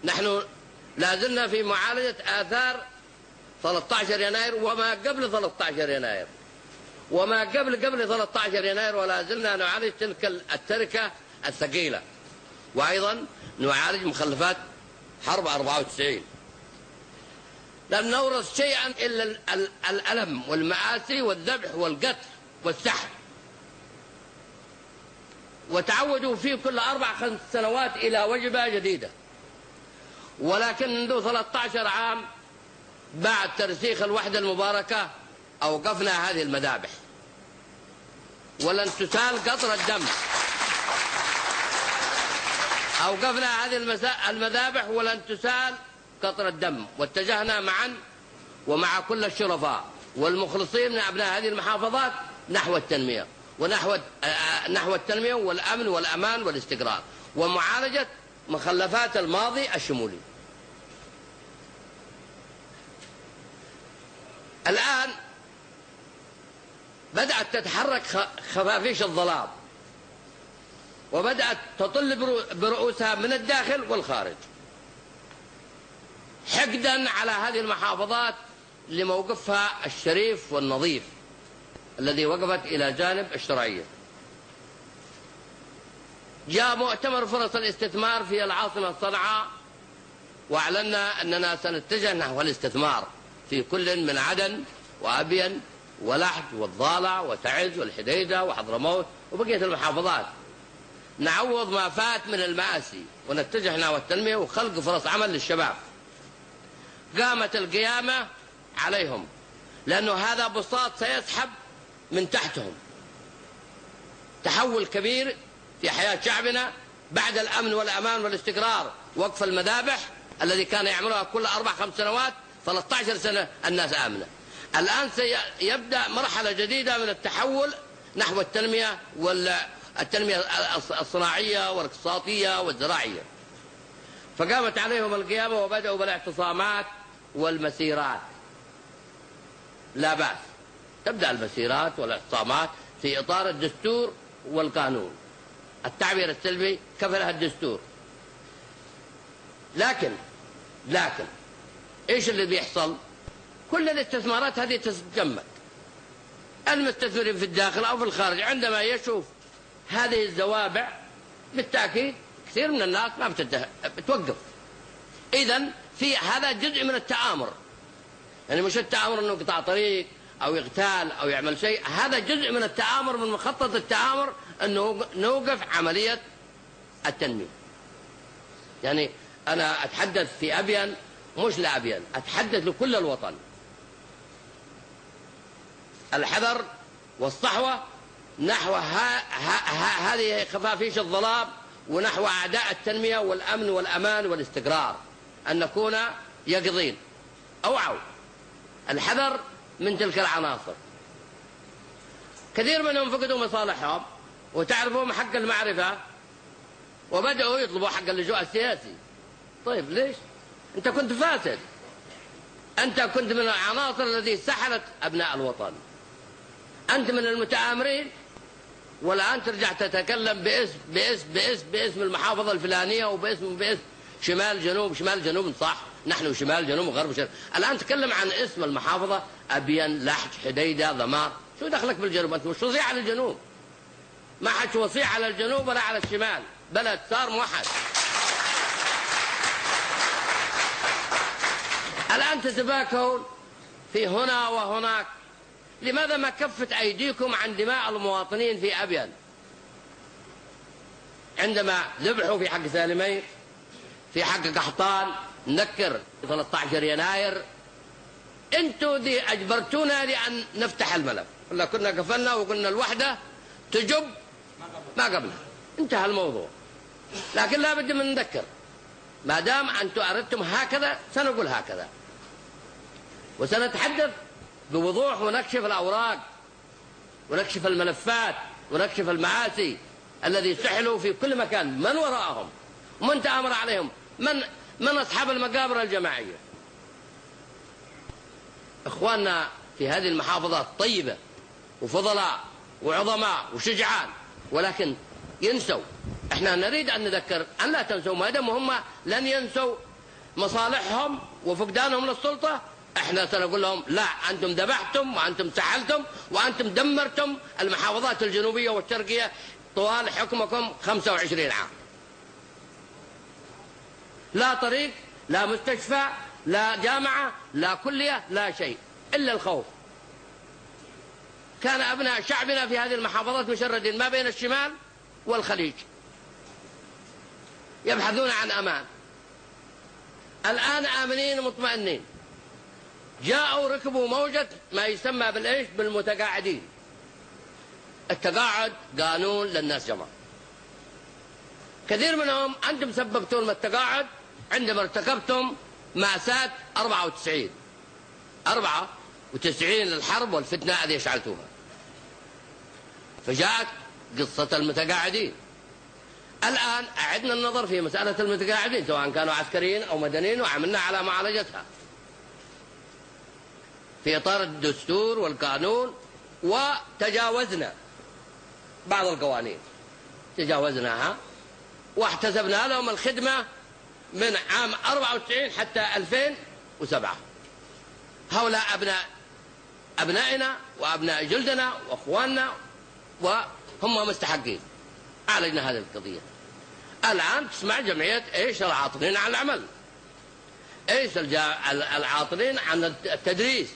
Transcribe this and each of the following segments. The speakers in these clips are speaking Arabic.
نحن لازلنا في معالجة آثار 13 يناير وما قبل 13 يناير وما قبل 13 يناير، ولا زلنا نعالج تلك التركة الثقيلة، وأيضا نعالج مخلفات حرب 94. لم نورث شيئا إلا الألم والمآسي والذبح والقتل والسحب، وتعودوا في كل 4-5 سنوات إلى وجبة جديدة. ولكن منذ 13 عام بعد ترسيخ الوحدة المباركة أوقفنا هذه المذابح، ولن تسال قطرة دم. أوقفنا هذه المذابح ولن تسال قطرة دم، واتجهنا معا ومع كل الشرفاء والمخلصين من أبناء هذه المحافظات نحو التنمية، نحو التنمية والأمن والأمان والاستقرار، ومعالجة مخلفات الماضي الشمولي. الآن بدأت تتحرك خفافيش الظلام، وبدأت تطل برؤوسها من الداخل والخارج، حقدا على هذه المحافظات لموقفها الشريف والنظيف الذي وقفت إلى جانب الشرعية. جاء مؤتمر فرص الاستثمار في العاصمة صنعاء، وأعلنا أننا سنتجه نحو الاستثمار في كل من عدن وأبين ولحج والضالع وتعز والحديدة وحضرموت وبقية المحافظات، نعوض ما فات من المآسي ونتجه نحو التنمية وخلق فرص عمل للشباب. قامت القيامة عليهم، لأنه هذا بساط سيسحب من تحتهم تحول كبير في حياة شعبنا بعد الأمن والأمان والاستقرار. وقف المذابح الذي كان يعملها كل 4-5 سنوات 13 سنة الناس آمنة، الآن سيبدأ مرحلة جديدة من التحول نحو التنمية، والتنمية الصناعية والاقتصادية والزراعية. فقامت عليهم القيامة وبدأوا بالاعتصامات والمسيرات. لا بأس، تبدأ المسيرات والاعتصامات في إطار الدستور والقانون، التعبير السلبي كفلها الدستور. لكن إيش اللي بيحصل؟ كل الاستثمارات هذه تتجمد. المستثمرين في الداخل أو في الخارج عندما يشوف هذه الزوابع بالتأكيد كثير من الناس ما بتوقف. إذن في هذا جزء من التآمر، يعني مش التآمر أنه قطع طريق أو يغتال أو يعمل شيء، هذا جزء من التآمر، من مخطط التآمر أنه نوقف عملية التنمية. يعني أنا أتحدث في أبين، مش لأبين، أتحدث لكل الوطن. الحذر والصحوة نحو هذه خفافيش الظلام ونحو أعداء التنمية والأمن والأمان والاستقرار، أن نكون يقظين. أوعوا، الحذر من تلك العناصر. كثير منهم فقدوا مصالحهم وتعرفهم حق المعرفة وبدأوا يطلبوا حق اللجوء السياسي. طيب ليش؟ أنت كنت فاسد، أنت كنت من العناصر التي سحلت أبناء الوطن، أنت من المتآمرين، والآن ترجع تتكلم باسم المحافظة الفلانية وباسم شمال جنوب صح، نحن شمال جنوب وغرب شرق. الآن تكلم عن اسم المحافظة أبين، لحج، حديدة، ضمار. شو دخلك بالجنوب؟ أنت مش وصي على الجنوب، ما حد وصي على الجنوب ولا على الشمال، بلد صار موحد. الآن تتباكون في هنا وهناك. لماذا ما كفت أيديكم عن دماء المواطنين في أبين عندما ذبحوا في حق سالمين، في حق قحطان، نذكر 13 يناير؟ انتوا دي أجبرتونا لأن نفتح الملف، ولا كنا قفلنا وقلنا الوحدة تجب ما قبلها، انتهى الموضوع. لكن لا بد من نذكر، ما دام أنتم أردتم هكذا سنقول هكذا، وسنتحدث بوضوح ونكشف الأوراق ونكشف الملفات ونكشف المآسي الذي سحلوا في كل مكان، من وراءهم، من تآمر عليهم، من أصحاب المقابر الجماعية. إخواننا في هذه المحافظات طيبة وفضلاء وعظماء وشجعان، ولكن ينسوا. احنا نريد أن نذكر أن لا تنسوا، ما دام هم لن ينسوا مصالحهم وفقدانهم للسلطة، احنا سنقول لهم لا، أنتم ذبحتم وأنتم سحلتم وأنتم دمرتم المحافظات الجنوبية والشرقية طوال حكمكم 25 عام. لا طريق، لا مستشفى، لا جامعة، لا كلية، لا شيء إلا الخوف. كان أبناء شعبنا في هذه المحافظات مشردين ما بين الشمال والخليج يبحثون عن أمان. الآن آمنين ومطمئنين. جاءوا ركبوا موجة ما يسمى بالإيش؟ بالمتقاعدين. التقاعد قانون للناس جمع. كثير منهم أنتم سببتون التقاعد عندما ارتكبتم مأساة 94 الحرب والفتنة هذه أشعلتوها. فجاءت قصة المتقاعدين. الآن أعدنا النظر في مسألة المتقاعدين سواء كانوا عسكريين أو مدنيين، وعملنا على معالجتها في إطار الدستور والقانون، وتجاوزنا بعض القوانين، تجاوزناها واحتسبنا لهم الخدمة من عام 94 حتى 2007. هؤلاء أبنائنا وأبناء جلدنا وأخواننا وهم مستحقين. عالجنا هذه القضية. الآن تسمع جمعية إيش؟ العاطلين عن العمل، إيش العاطلين عن التدريس.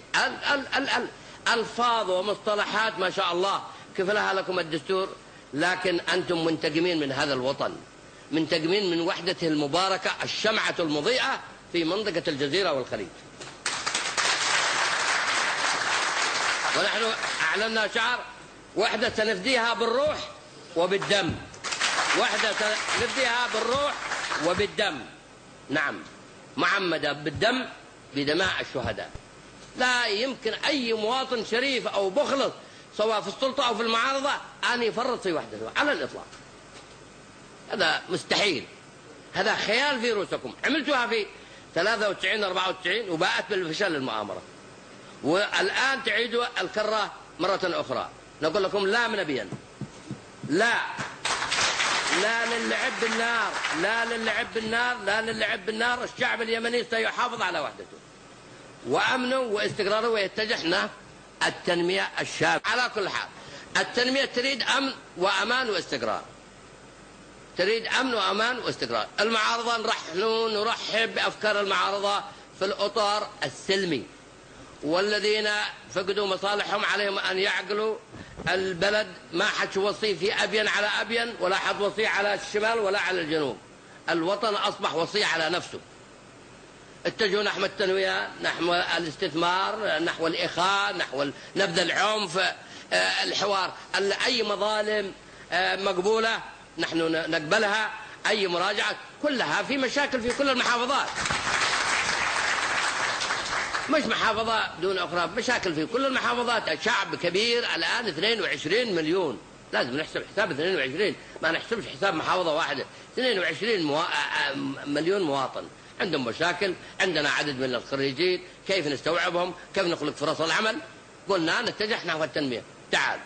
ألفاظ ومصطلحات ما شاء الله كفلها لكم الدستور، لكن أنتم منتقمين من هذا الوطن، منتقمين من وحدته المباركة الشمعة المضيئة في منطقة الجزيرة والخليج. ونحن أعلنا شعار وحدة سنفديها بالروح وبالدم، وحدة سنفديها بالروح وبالدم. نعم، معمدة بالدم بدماء الشهداء. لا يمكن أي مواطن شريف أو مخلص سواء في السلطة أو في المعارضة أن يفرط في وحدته على الإطلاق. هذا مستحيل، هذا خيال في رؤوسكم. عملتوها في 93 94 وباءت بالفشل المؤامرة، والآن تعيدوا الكرة مرة أخرى. نقول لكم لا منبيا، لا للعب بالنار، لا للعب بالنار، لا للعب بالنار. الشعب اليمني سيحافظ على وحدته وأمنه واستقراره ويتجه نحو التنمية الشاملة. على كل حال التنمية تريد أمن وأمان واستقرار، تريد أمن وأمان واستقرار. المعارضة نحن نرحب بأفكار المعارضة في الإطار السلمي، والذين فقدوا مصالحهم عليهم أن يعقلوا البلد. ما حد وصي في أبين على أبين، ولا حد وصي على الشمال ولا على الجنوب. الوطن أصبح وصي على نفسه. اتجهوا نحو التنوية، نحو الاستثمار، نحو الإخاء، نحو نبذ العنف، الحوار. أي مظالم مقبولة نحن نقبلها، أي مراجعة، كلها في مشاكل في كل المحافظات، مش محافظة دون أخرى، مشاكل في كل المحافظات. شعب كبير الآن 22 مليون، لازم نحسب حساب 22، ما نحسبش حساب محافظة واحدة. 22 مليون مواطن عندهم مشاكل. عندنا عدد من الخريجين، كيف نستوعبهم؟ كيف نخلق فرص العمل؟ قلنا نتجه نحو التنمية. تعال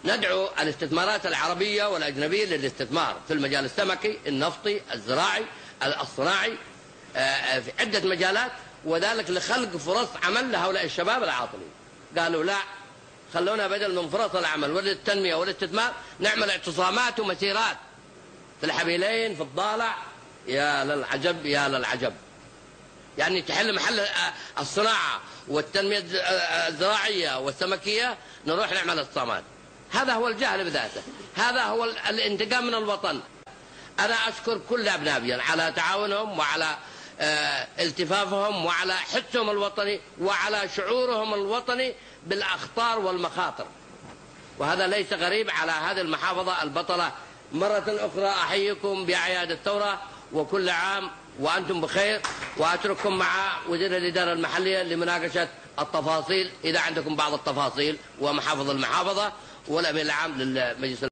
ندعو الاستثمارات العربية والأجنبية للاستثمار في المجال السمكي، النفطي، الزراعي، الصناعي، في عدة مجالات، وذلك لخلق فرص عمل لهؤلاء الشباب العاطلين. قالوا لا، خلونا بدل من فرص العمل والتنمية والاستثمار نعمل اعتصامات ومسيرات في الحبيلين، في الضالع. يا للعجب يا للعجب، يعني تحل محل الصناعة والتنمية الزراعية والسمكية نروح نعمل اعتصامات. هذا هو الجهل بذاته، هذا هو الانتقام من الوطن. أنا أشكر كل أبنائي على تعاونهم وعلى التفافهم وعلى حسهم الوطني وعلى شعورهم الوطني بالأخطار والمخاطر، وهذا ليس غريب على هذه المحافظة البطلة. مرة أخرى أحييكم بأعياد الثورة، وكل عام وأنتم بخير. وأترككم مع وزير الإدارة المحلية لمناقشة التفاصيل إذا عندكم بعض التفاصيل، ومحافظ المحافظة والأمين العام للمجلس.